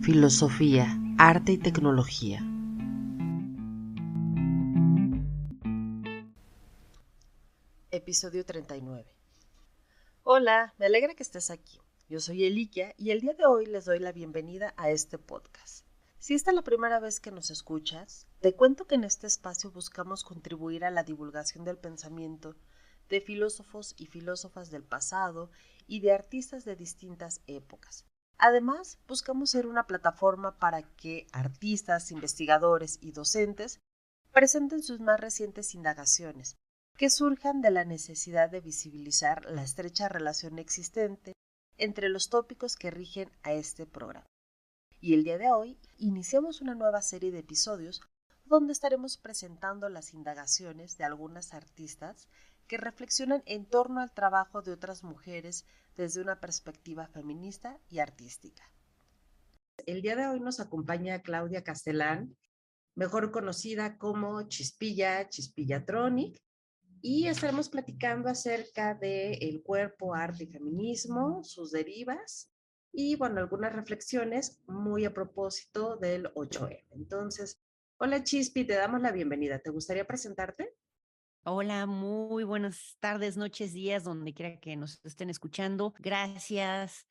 filosofía, arte y tecnología. Episodio 39. Hola, me alegra que estés aquí. Yo soy Elikia y el día de hoy les doy la bienvenida a este podcast. Si esta es la primera vez que nos escuchas, te cuento que en este espacio buscamos contribuir a la divulgación del pensamiento de filósofos y filósofas del pasado y de artistas de distintas épocas. Además, buscamos ser una plataforma para que artistas, investigadores y docentes presenten sus más recientes indagaciones, que surjan de la necesidad de visibilizar la estrecha relación existente entre los tópicos que rigen a este programa. Y el día de hoy iniciamos una nueva serie de episodios donde estaremos presentando las indagaciones de algunas artistas que reflexionan en torno al trabajo de otras mujeres desde una perspectiva feminista y artística. El día de hoy nos acompaña Claudia Castellán, mejor conocida como Chispillatronic, y estaremos platicando acerca del cuerpo, arte y feminismo, sus derivas y, bueno, algunas reflexiones muy a propósito del 8M. Entonces, hola Chispi, te damos la bienvenida. ¿Te gustaría presentarte? Hola, muy buenas tardes, noches, días, donde quiera que nos estén escuchando. Gracias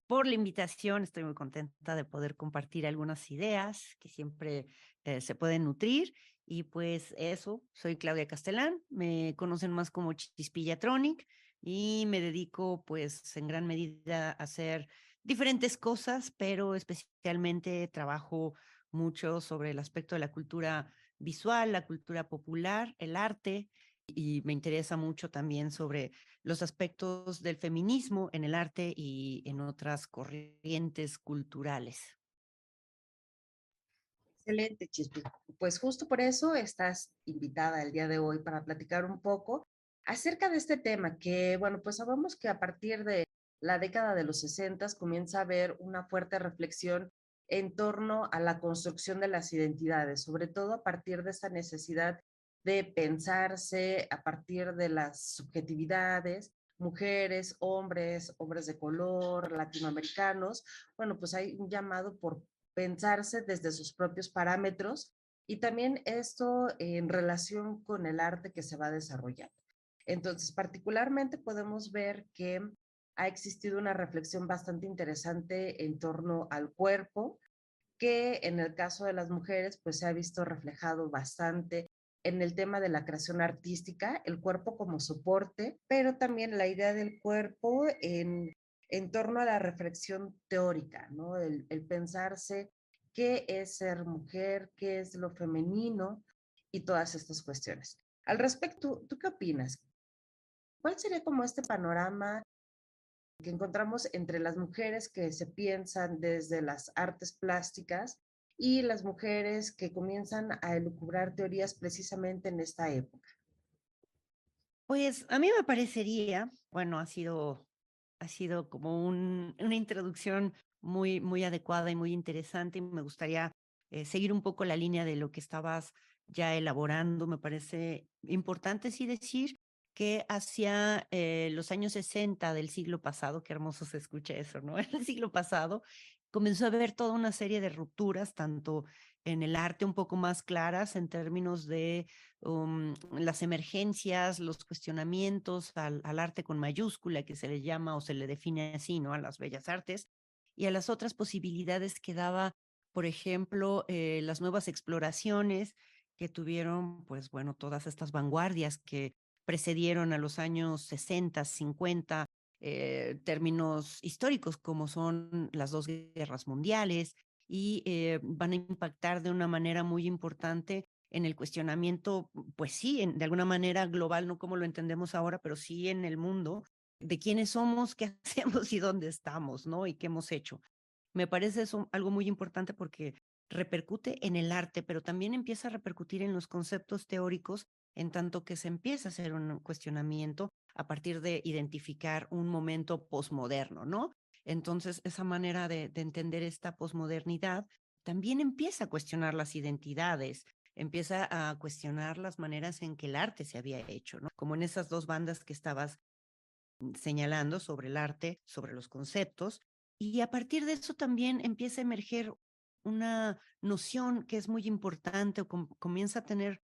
por la invitación. Estoy muy contenta de poder compartir algunas ideas que siempre se pueden nutrir. Y pues eso, soy Claudia Castellán, me conocen más como Chispillatronic y me dedico pues en gran medida a hacer diferentes cosas, pero especialmente trabajo mucho sobre el aspecto de la cultura visual, la cultura popular, el arte, y me interesa mucho también sobre los aspectos del feminismo en el arte y en otras corrientes culturales. Excelente, Chispi. Pues justo por eso estás invitada el día de hoy para platicar un poco acerca de este tema que, bueno, pues sabemos que a partir de la década de los 60 comienza a haber una fuerte reflexión en torno a la construcción de las identidades, sobre todo a partir de esta necesidad de pensarse a partir de las subjetividades, mujeres, hombres de color, latinoamericanos. Bueno, pues hay un llamado por pensarse desde sus propios parámetros y también esto en relación con el arte que se va desarrollando. Entonces, particularmente podemos ver que ha existido una reflexión bastante interesante en torno al cuerpo, que en el caso de las mujeres, pues se ha visto reflejado bastante en el tema de la creación artística, el cuerpo como soporte, pero también la idea del cuerpo en torno a la reflexión teórica, ¿no? El pensarse qué es ser mujer, qué es lo femenino y todas estas cuestiones. Al respecto, ¿tú qué opinas? ¿Cuál sería como este panorama que encontramos entre las mujeres que se piensan desde las artes plásticas y las mujeres que comienzan a elucubrar teorías precisamente en esta época? Pues a mí me parecería, bueno, ha sido como una introducción muy, muy adecuada y muy interesante. Y me gustaría seguir un poco la línea de lo que estabas ya elaborando. Me parece importante sí decir que hacia los años 60 del siglo pasado, qué hermoso se escucha eso, ¿no? El siglo pasado comenzó a haber toda una serie de rupturas, tanto en el arte un poco más claras en términos de las emergencias, los cuestionamientos al arte con mayúscula, que se le llama o se le define así, ¿no? A las bellas artes, y a las otras posibilidades que daba, por ejemplo, las nuevas exploraciones que tuvieron, pues bueno, todas estas vanguardias que precedieron a los años 60, 50, términos históricos como son las dos guerras mundiales, y van a impactar de una manera muy importante en el cuestionamiento, pues sí, de alguna manera global, no como lo entendemos ahora, pero sí en el mundo, de quiénes somos, qué hacemos y dónde estamos, ¿no? Y qué hemos hecho. Me parece eso algo muy importante porque repercute en el arte, pero también empieza a repercutir en los conceptos teóricos, en tanto que se empieza a hacer un cuestionamiento a partir de identificar un momento posmoderno, ¿no? Entonces, esa manera de entender esta posmodernidad también empieza a cuestionar las identidades, empieza a cuestionar las maneras en que el arte se había hecho, ¿no? Como en esas dos bandas que estabas señalando sobre el arte, sobre los conceptos, y a partir de eso también empieza a emerger una noción que es muy importante o comienza a tener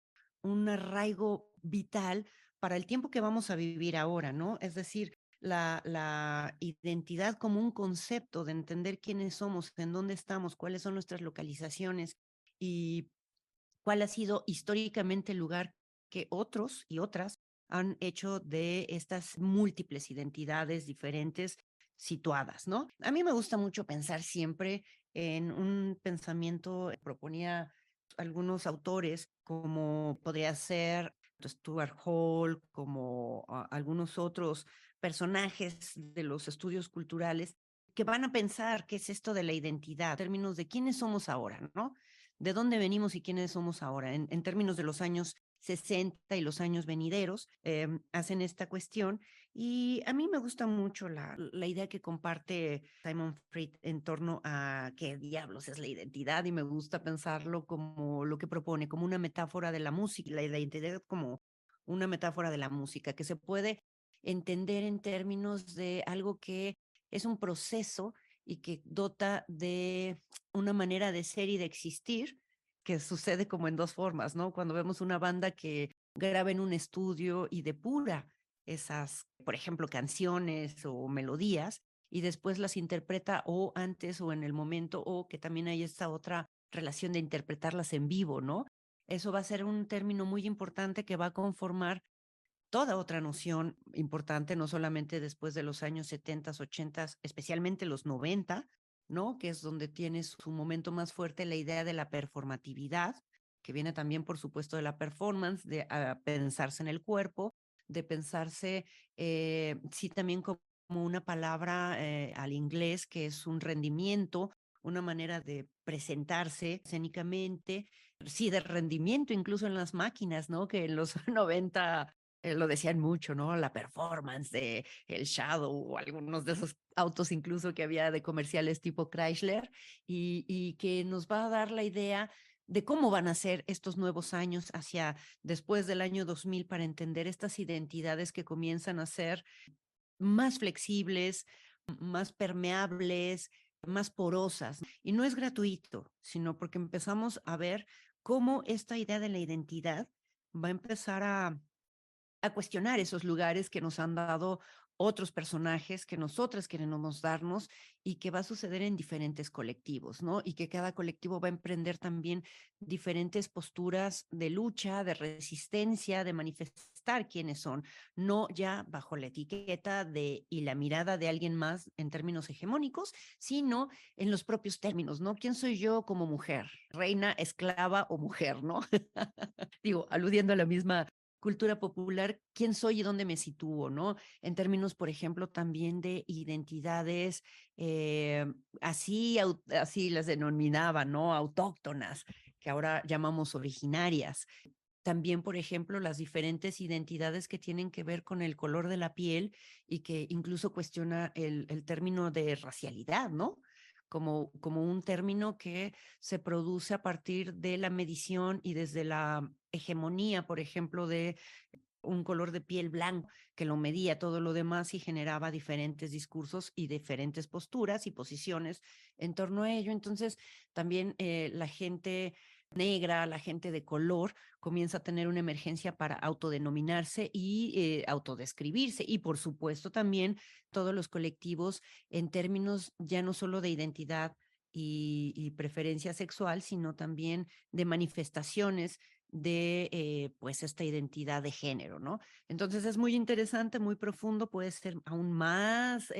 un arraigo vital para el tiempo que vamos a vivir ahora, ¿no? Es decir, la identidad como un concepto de entender quiénes somos, en dónde estamos, cuáles son nuestras localizaciones y cuál ha sido históricamente el lugar que otros y otras han hecho de estas múltiples identidades diferentes situadas, ¿no? A mí me gusta mucho pensar siempre en un pensamiento, proponía algunos autores, como podría ser Stuart Hall, como algunos otros personajes de los estudios culturales, que van a pensar qué es esto de la identidad, en términos de quiénes somos ahora, ¿no? De dónde venimos y quiénes somos ahora, en términos de los años 60 y los años venideros, hacen esta cuestión. Y a mí me gusta mucho la idea que comparte Simon Fried en torno a qué diablos es la identidad, y me gusta pensarlo como lo que propone, como una metáfora de la música, la identidad como una metáfora de la música, que se puede entender en términos de algo que es un proceso y que dota de una manera de ser y de existir que sucede como en dos formas, ¿no? Cuando vemos una banda que graba en un estudio y depura esas, por ejemplo, canciones o melodías y después las interpreta o antes o en el momento, o que también hay esta otra relación de interpretarlas en vivo, ¿no? Eso va a ser un término muy importante que va a conformar toda otra noción importante, no solamente después de los años 70, 80, especialmente los 90, ¿no? Que es donde tiene su momento más fuerte la idea de la performatividad, que viene también, por supuesto, de la performance, de pensarse en el cuerpo, de pensarse, sí, también como una palabra al inglés, que es un rendimiento, una manera de presentarse escénicamente, sí, de rendimiento incluso en las máquinas, ¿no? Que en los 90 lo decían mucho, ¿no? La performance de el Shadow o algunos de esos autos incluso que había de comerciales tipo Chrysler y que nos va a dar la idea de cómo van a ser estos nuevos años hacia después del año 2000 para entender estas identidades que comienzan a ser más flexibles, más permeables, más porosas. Y no es gratuito, sino porque empezamos a ver cómo esta idea de la identidad va a empezar a cuestionar esos lugares que nos han dado otros personajes que nosotras queremos darnos y que va a suceder en diferentes colectivos, ¿no? Y que cada colectivo va a emprender también diferentes posturas de lucha, de resistencia, de manifestar quiénes son, no ya bajo la etiqueta de y la mirada de alguien más en términos hegemónicos, sino en los propios términos, ¿no? ¿Quién soy yo como mujer? Reina, esclava o mujer, ¿no? Digo, aludiendo a la misma cultura popular, quién soy y dónde me sitúo, ¿no? En términos, por ejemplo, también de identidades, así las denominaban, ¿no? Autóctonas, que ahora llamamos originarias. También, por ejemplo, las diferentes identidades que tienen que ver con el color de la piel y que incluso cuestiona el término de racialidad, ¿no? Como un término que se produce a partir de la medición y desde la hegemonía, por ejemplo, de un color de piel blanco que lo medía todo lo demás y generaba diferentes discursos y diferentes posturas y posiciones en torno a ello. Entonces, también la gente negra, la gente de color, comienza a tener una emergencia para autodenominarse y autodescribirse. Y por supuesto también todos los colectivos en términos ya no solo de identidad y preferencia sexual, sino también de manifestaciones de pues esta identidad de género, ¿no? Entonces es muy interesante, muy profundo, puede ser aún más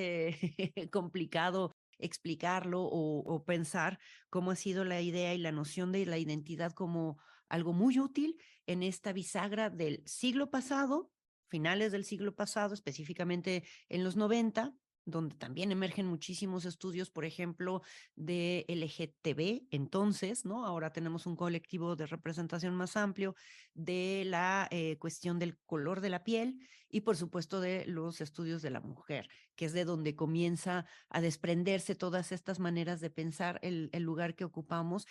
complicado explicarlo o pensar cómo ha sido la idea y la noción de la identidad como algo muy útil en esta bisagra del siglo pasado, finales del siglo pasado, específicamente en los 90, donde también emergen muchísimos estudios, por ejemplo, de LGTB, entonces, ¿no? Ahora tenemos un colectivo de representación más amplio de la cuestión del color de la piel y, por supuesto, de los estudios de la mujer, que es de donde comienza a desprenderse todas estas maneras de pensar el lugar que ocupamos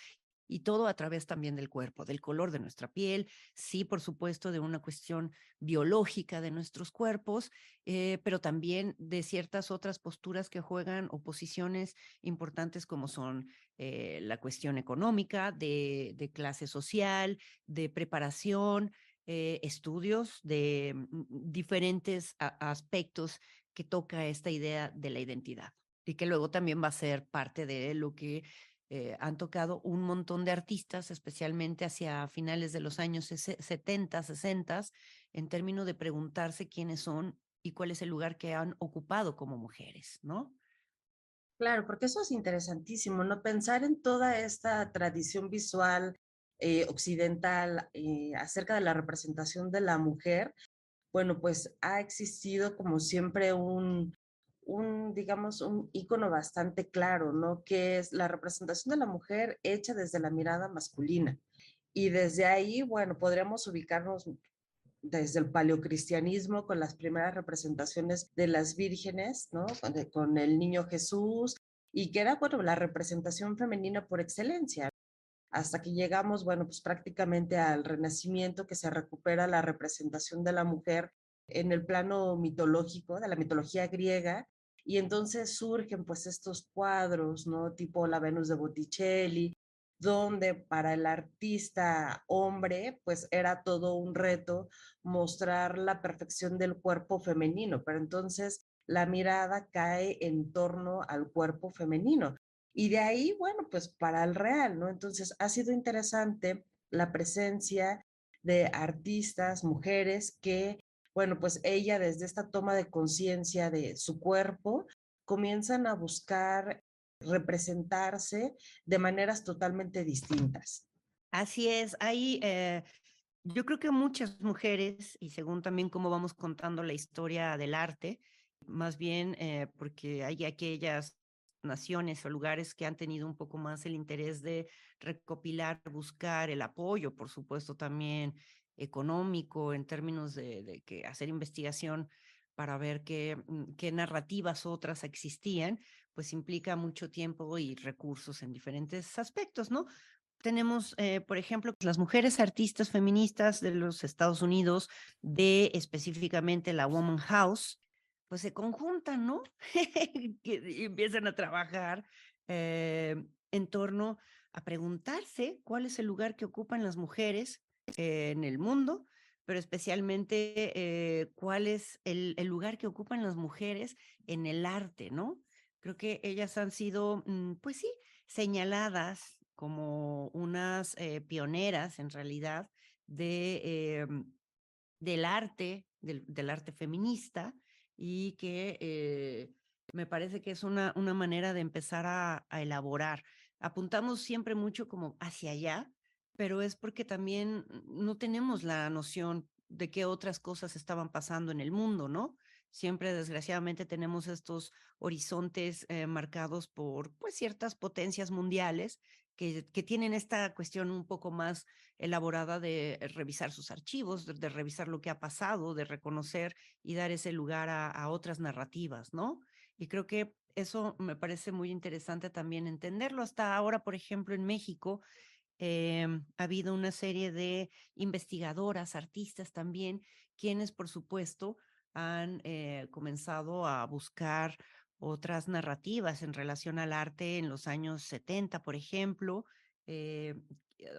y todo a través también del cuerpo, del color de nuestra piel, sí, por supuesto, de una cuestión biológica de nuestros cuerpos, pero también de ciertas otras posturas que juegan o posiciones importantes como son la cuestión económica, de clase social, de preparación, estudios de diferentes aspectos que toca esta idea de la identidad y que luego también va a ser parte de lo que han tocado un montón de artistas, especialmente hacia finales de los años 70, 60, en términos de preguntarse quiénes son y cuál es el lugar que han ocupado como mujeres, ¿no? Claro, porque eso es interesantísimo, ¿no? Pensar en toda esta tradición visual occidental acerca de la representación de la mujer. Bueno, pues ha existido como siempre digamos, un ícono bastante claro, ¿no? Que es la representación de la mujer hecha desde la mirada masculina. Y desde ahí, bueno, podríamos ubicarnos desde el paleocristianismo con las primeras representaciones de las vírgenes, ¿no? Con el niño Jesús, y que era, bueno, la representación femenina por excelencia, hasta que llegamos, bueno, pues prácticamente al Renacimiento, que se recupera la representación de la mujer en el plano mitológico, de la mitología griega, y entonces surgen pues estos cuadros, ¿no? Tipo la Venus de Botticelli, donde para el artista hombre, pues era todo un reto mostrar la perfección del cuerpo femenino, pero entonces la mirada cae en torno al cuerpo femenino. Y de ahí, bueno, pues para el real, ¿no? Entonces ha sido interesante la presencia de artistas, mujeres que, bueno, pues ella desde esta toma de conciencia de su cuerpo, comienzan a buscar representarse de maneras totalmente distintas. Así es, hay, yo creo que muchas mujeres, y según también cómo vamos contando la historia del arte, más bien porque hay aquellas naciones o lugares que han tenido un poco más el interés de recopilar, buscar el apoyo, por supuesto, también económico, en términos de que hacer investigación para ver qué narrativas otras existían, pues implica mucho tiempo y recursos en diferentes aspectos, ¿no? Tenemos, por ejemplo, las mujeres artistas feministas de los Estados Unidos, de específicamente la Woman House, pues se conjuntan, ¿no? Y empiezan a trabajar en torno a preguntarse cuál es el lugar que ocupan las mujeres en el mundo, pero especialmente cuál es el lugar que ocupan las mujeres en el arte, ¿no? Creo que ellas han sido, pues sí, señaladas como unas pioneras en realidad de, del arte feminista y que me parece que es una manera de empezar a elaborar. Apuntamos siempre mucho como hacia allá, pero es porque también no tenemos la noción de qué otras cosas estaban pasando en el mundo, ¿no? Siempre, desgraciadamente, tenemos estos horizontes marcados por pues, ciertas potencias mundiales que tienen esta cuestión un poco más elaborada de revisar sus archivos, de revisar lo que ha pasado, de reconocer y dar ese lugar a otras narrativas, ¿no? Y creo que eso me parece muy interesante también entenderlo. Hasta ahora, por ejemplo, en México, ha habido una serie de investigadoras, artistas también, quienes, por supuesto, han comenzado a buscar otras narrativas en relación al arte en los años 70, por ejemplo, eh,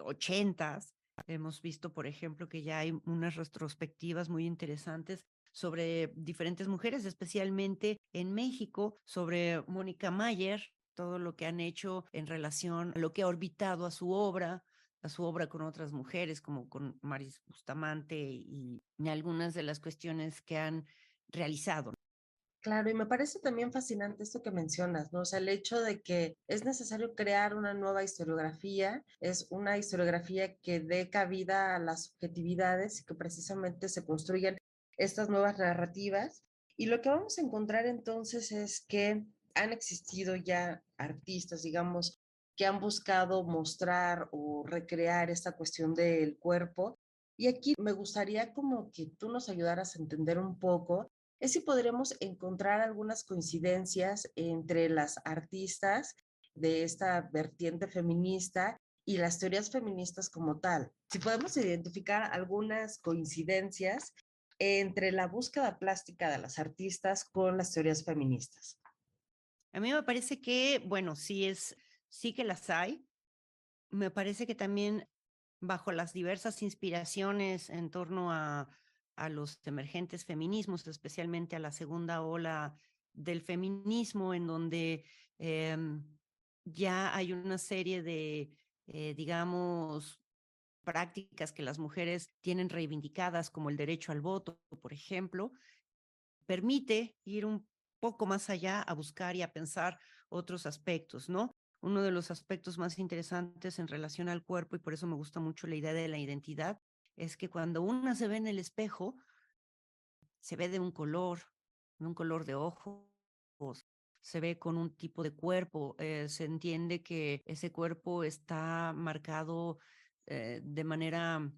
80. Hemos visto, por ejemplo, que ya hay unas retrospectivas muy interesantes sobre diferentes mujeres, especialmente en México, sobre Mónica Mayer, todo lo que han hecho en relación a lo que ha orbitado a su obra con otras mujeres, como con Maris Bustamante y algunas de las cuestiones que han realizado. Claro, y me parece también fascinante esto que mencionas, ¿no? O sea, el hecho de que es necesario crear una nueva historiografía, es una historiografía que dé cabida a las subjetividades y que precisamente se construyan estas nuevas narrativas. Y lo que vamos a encontrar entonces es que han existido ya artistas, digamos, que han buscado mostrar o recrear esta cuestión del cuerpo. Y aquí me gustaría como que tú nos ayudaras a entender un poco es si podremos encontrar algunas coincidencias entre las artistas de esta vertiente feminista y las teorías feministas como tal. Si podemos identificar algunas coincidencias entre la búsqueda plástica de las artistas con las teorías feministas. A mí me parece que, bueno, sí que las hay. Me parece que también bajo las diversas inspiraciones en torno a los emergentes feminismos, especialmente a la segunda ola del feminismo, en donde em, ya hay una serie de, digamos, prácticas que las mujeres tienen reivindicadas, como el derecho al voto, por ejemplo, permite ir un poco más allá a buscar y a pensar otros aspectos, ¿no? Uno de los aspectos más interesantes en relación al cuerpo, y por eso me gusta mucho la idea de la identidad, es que cuando una se ve en el espejo, se ve de un color de ojos, se ve con un tipo de cuerpo, se entiende que ese cuerpo está marcado de manera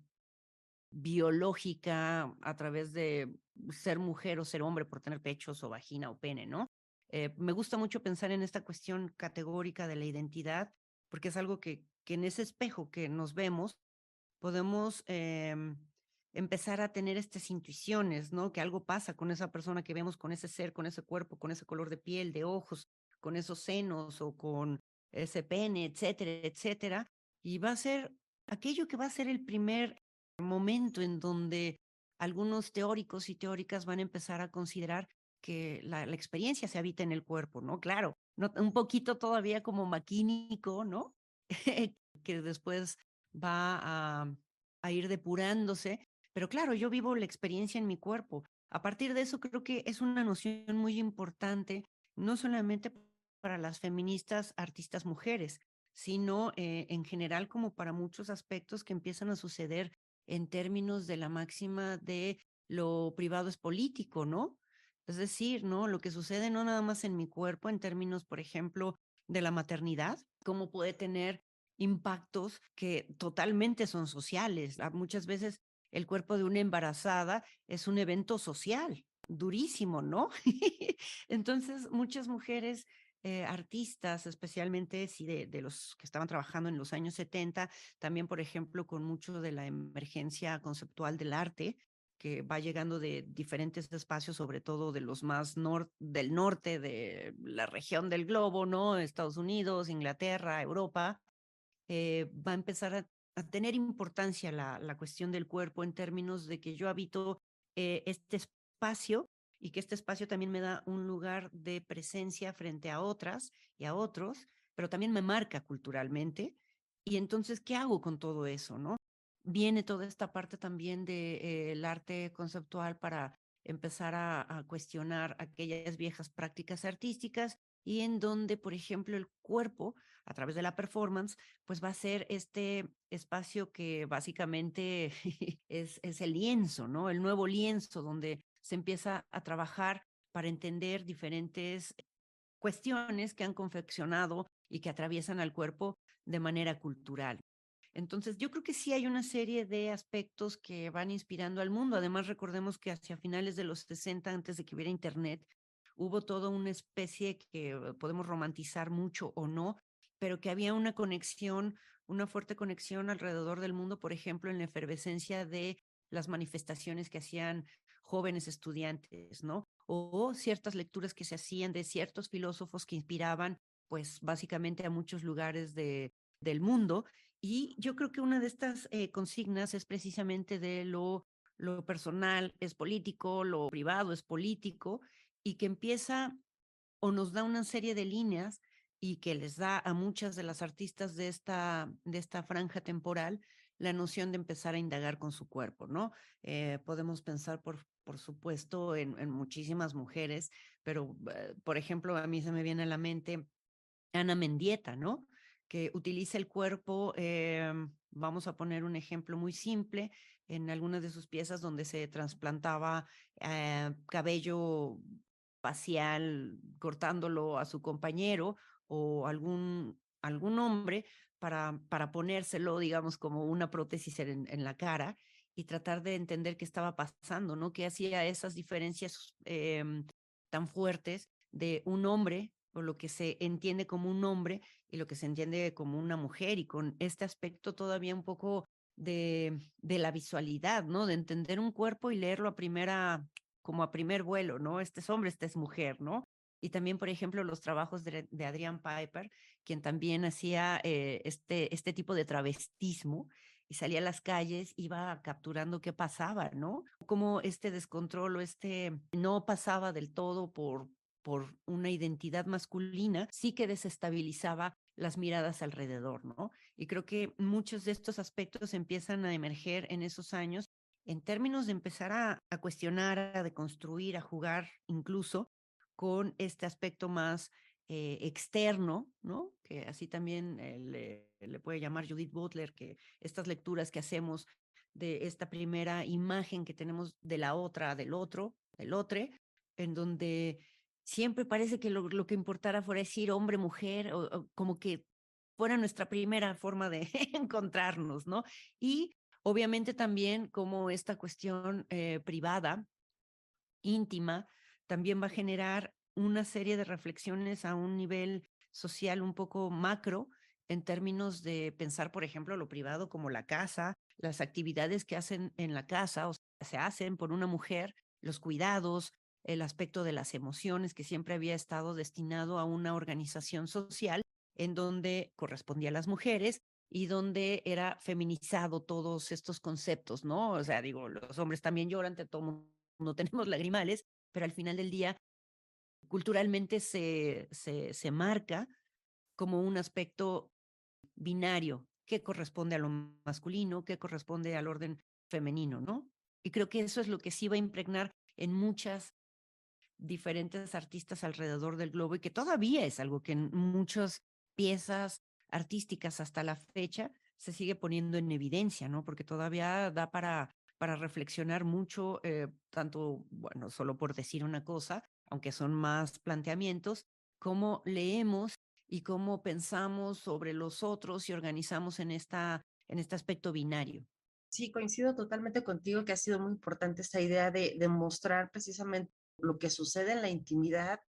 biológica a través de ser mujer o ser hombre por tener pechos o vagina o pene, ¿no? Me gusta mucho pensar en esta cuestión categórica de la identidad, porque es algo que en ese espejo que nos vemos podemos empezar a tener estas intuiciones, ¿no? Que algo pasa con esa persona que vemos, con ese ser, con ese cuerpo, con ese color de piel, de ojos, con esos senos o con ese pene, etcétera, etcétera. Y va a ser aquello que va a ser el primer momento en donde algunos teóricos y teóricas van a empezar a considerar que la experiencia se habita en el cuerpo, ¿no? Claro, no, un poquito todavía como maquínico, ¿no? Que después va a ir depurándose, pero claro, yo vivo la experiencia en mi cuerpo. A partir de eso creo que es una noción muy importante, no solamente para las feministas, artistas mujeres, sino en general como para muchos aspectos que empiezan a suceder en términos de la máxima de lo privado es político, ¿no? Es decir, ¿no? Lo que sucede no nada más en mi cuerpo, en términos, por ejemplo, de la maternidad, cómo puede tener impactos que totalmente son sociales. Muchas veces el cuerpo de una embarazada es un evento social, durísimo, ¿no? Entonces, muchas mujeres artistas, especialmente sí, de los que estaban trabajando en los años 70, también, por ejemplo, con mucho de la emergencia conceptual del arte, que va llegando de diferentes espacios, sobre todo de los más del norte de la región del globo, ¿no? Estados Unidos, Inglaterra, Europa, va a empezar a tener importancia la cuestión del cuerpo en términos de que yo habito este espacio y que este espacio también me da un lugar de presencia frente a otras y a otros, pero también me marca culturalmente. Y entonces, ¿qué hago con todo eso, no? Viene toda esta parte también del arte conceptual para empezar a cuestionar aquellas viejas prácticas artísticas y en donde, por ejemplo, el cuerpo, a través de la performance, pues va a ser este espacio que básicamente es el lienzo, ¿no? El nuevo lienzo donde se empieza a trabajar para entender diferentes cuestiones que han confeccionado y que atraviesan al cuerpo de manera cultural. Entonces, yo creo que sí hay una serie de aspectos que van inspirando al mundo. Además, recordemos que hacia finales de los 60, antes de que hubiera Internet, hubo toda una especie que podemos romantizar mucho o no, pero que había una conexión, una fuerte conexión alrededor del mundo, por ejemplo, en la efervescencia de las manifestaciones que hacían jóvenes estudiantes, ¿no? O ciertas lecturas que se hacían de ciertos filósofos que inspiraban, pues, básicamente a muchos lugares del mundo. Y yo creo que una de estas consignas es precisamente de lo personal es político, lo privado es político, y que empieza o nos da una serie de líneas y que les da a muchas de las artistas de esta franja temporal la noción de empezar a indagar con su cuerpo, ¿no? Podemos pensar, por supuesto, en muchísimas mujeres, pero, por ejemplo, a mí se me viene a la mente Ana Mendieta, ¿no? Que utiliza el cuerpo, vamos a poner un ejemplo muy simple, en algunas de sus piezas donde se trasplantaba cabello facial cortándolo a su compañero o algún hombre para ponérselo, digamos, como una prótesis en la cara y tratar de entender qué estaba pasando, ¿no? ¿Qué hacía esas diferencias tan fuertes de un hombre o lo que se entiende como un hombre y lo que se entiende como una mujer, y con este aspecto todavía un poco de la visualidad, ¿no? De entender un cuerpo y leerlo como a primer vuelo, ¿no? Este es hombre, esta es mujer, ¿no? Y también, por ejemplo, los trabajos de Adrian Piper, quien también hacía este tipo de travestismo y salía a las calles, iba capturando qué pasaba, ¿no? Cómo este descontrol o no pasaba del todo por una identidad masculina, sí que desestabilizaba las miradas alrededor, ¿no? Y creo que muchos de estos aspectos empiezan a emerger en esos años en términos de empezar a cuestionar, a deconstruir, a jugar incluso con este aspecto más externo, ¿no? Que así también le puede llamar Judith Butler, que estas lecturas que hacemos de esta primera imagen que tenemos de la otra, del otro, del otro, en donde siempre parece que lo que importara fuera decir hombre, mujer, o como que fuera nuestra primera forma de encontrarnos, ¿no? Y obviamente también como esta cuestión privada, íntima, también va a generar una serie de reflexiones a un nivel social un poco macro, en términos de pensar, por ejemplo, lo privado como la casa, las actividades que hacen en la casa, o sea, se hacen por una mujer, los cuidados, el aspecto de las emociones, que siempre había estado destinado a una organización social en donde correspondía a las mujeres y donde era feminizado todos estos conceptos, ¿no? O sea, digo, los hombres también lloran, todo no tenemos lagrimales, pero al final del día culturalmente se marca como un aspecto binario que corresponde a lo masculino, que corresponde al orden femenino, ¿no? Y creo que eso es lo que sí va a impregnar en muchas diferentes artistas alrededor del globo y que todavía es algo que en muchas piezas artísticas hasta la fecha se sigue poniendo en evidencia, ¿no? Porque todavía da para reflexionar mucho, tanto, bueno, solo por decir una cosa, aunque son más planteamientos, cómo leemos y cómo pensamos sobre los otros y organizamos en este aspecto binario. Sí, coincido totalmente contigo que ha sido muy importante esta idea de mostrar precisamente lo que sucede en la intimidad,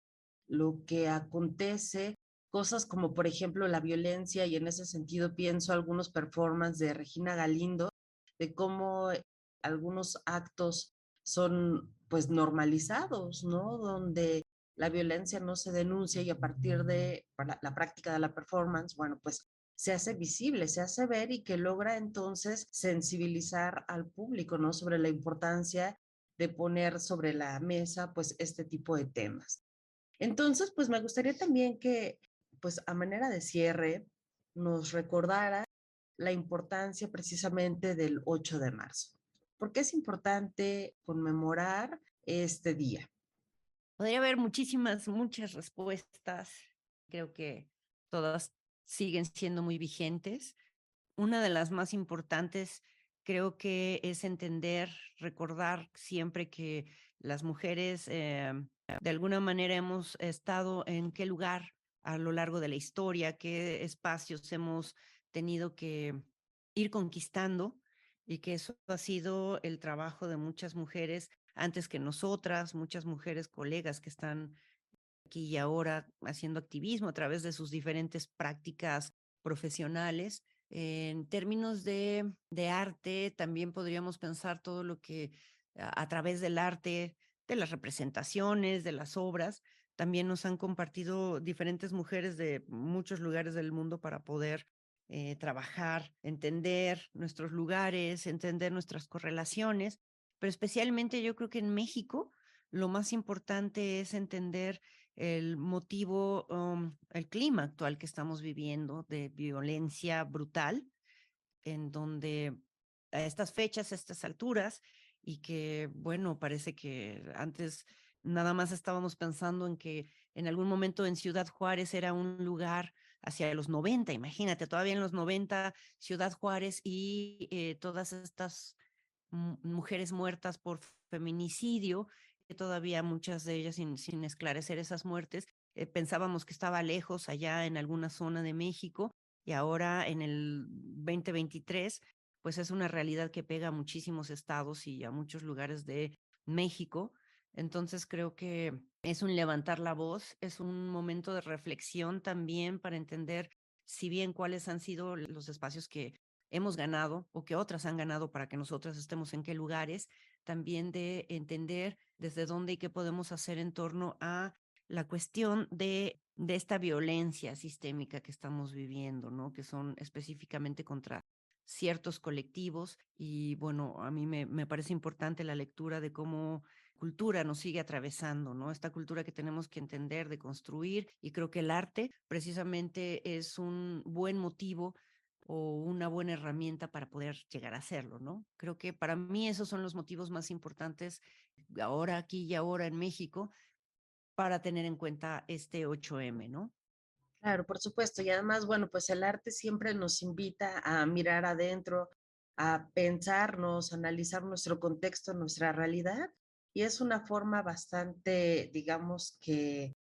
lo que acontece, cosas como por ejemplo la violencia, y en ese sentido pienso algunos performances de Regina Galindo, de cómo algunos actos son pues normalizados, ¿no? Donde la violencia no se denuncia y a partir de la práctica de la performance, bueno, pues se hace visible, se hace ver y que logra entonces sensibilizar al público, ¿no? Sobre la importancia de poner sobre la mesa, pues, este tipo de temas. Entonces, pues, me gustaría también que, pues, a manera de cierre, nos recordara la importancia precisamente del 8 de marzo. ¿Por qué es importante conmemorar este día? Podría haber muchas respuestas. Creo que todas siguen siendo muy vigentes. Una de las más importantes, creo que es entender, recordar siempre que las mujeres, de alguna manera hemos estado en qué lugar a lo largo de la historia, qué espacios hemos tenido que ir conquistando, y que eso ha sido el trabajo de muchas mujeres antes que nosotras, muchas mujeres colegas que están aquí y ahora haciendo activismo a través de sus diferentes prácticas profesionales. En términos de arte, también podríamos pensar todo lo que a través del arte, de las representaciones, de las obras, también nos han compartido diferentes mujeres de muchos lugares del mundo para poder trabajar, entender nuestros lugares, entender nuestras correlaciones, pero especialmente yo creo que en México lo más importante es entender el motivo, el clima actual que estamos viviendo de violencia brutal, en donde a estas fechas, a estas alturas, y que, bueno, parece que antes nada más estábamos pensando en que en algún momento en Ciudad Juárez era un lugar hacia los 90, imagínate, todavía en los 90, Ciudad Juárez y todas estas mujeres muertas por feminicidio, que todavía muchas de ellas sin esclarecer esas muertes, pensábamos que estaba lejos allá en alguna zona de México, y ahora en el 2023, pues es una realidad que pega a muchísimos estados y a muchos lugares de México. Entonces creo que es un levantar la voz, es un momento de reflexión también para entender, si bien cuáles han sido los espacios que hemos ganado o que otras han ganado para que nosotras estemos en qué lugares, también de entender desde dónde y qué podemos hacer en torno a la cuestión de esta violencia sistémica que estamos viviendo, ¿no? Que son específicamente contra ciertos colectivos. Y bueno, a mí me parece importante la lectura de cómo cultura nos sigue atravesando, ¿no? Esta cultura que tenemos que entender, de construir, y creo que el arte precisamente es un buen motivo o una buena herramienta para poder llegar a hacerlo, ¿no? Creo que para mí esos son los motivos más importantes ahora, aquí y ahora en México, para tener en cuenta este 8M, ¿no? Claro, por supuesto. Y además, bueno, pues el arte siempre nos invita a mirar adentro, a pensarnos, a analizar nuestro contexto, nuestra realidad. Y es una forma bastante, digamos que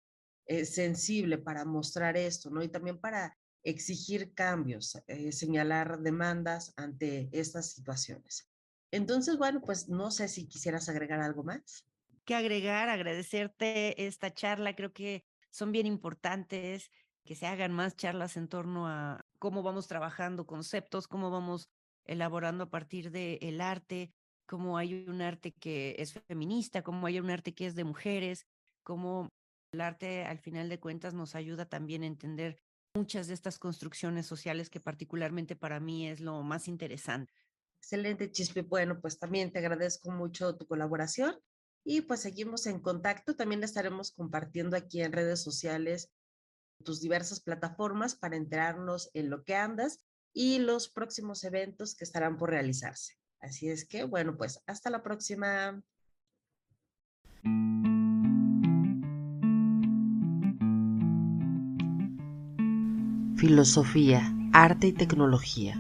sensible para mostrar esto, ¿no? Y también para exigir cambios, señalar demandas ante estas situaciones. Entonces, bueno, pues no sé si quisieras agregar algo más. Que agregar, agradecerte esta charla, creo que son bien importantes, que se hagan más charlas en torno a cómo vamos trabajando conceptos, cómo vamos elaborando a partir del arte, cómo hay un arte que es feminista, cómo hay un arte que es de mujeres, cómo el arte al final de cuentas nos ayuda también a entender muchas de estas construcciones sociales que particularmente para mí es lo más interesante. Excelente, Chispe. Bueno, pues también te agradezco mucho tu colaboración y pues seguimos en contacto. También estaremos compartiendo aquí en redes sociales tus diversas plataformas para enterarnos en lo que andas y los próximos eventos que estarán por realizarse. Así es que, bueno, pues hasta la próxima. Filosofía, arte y tecnología.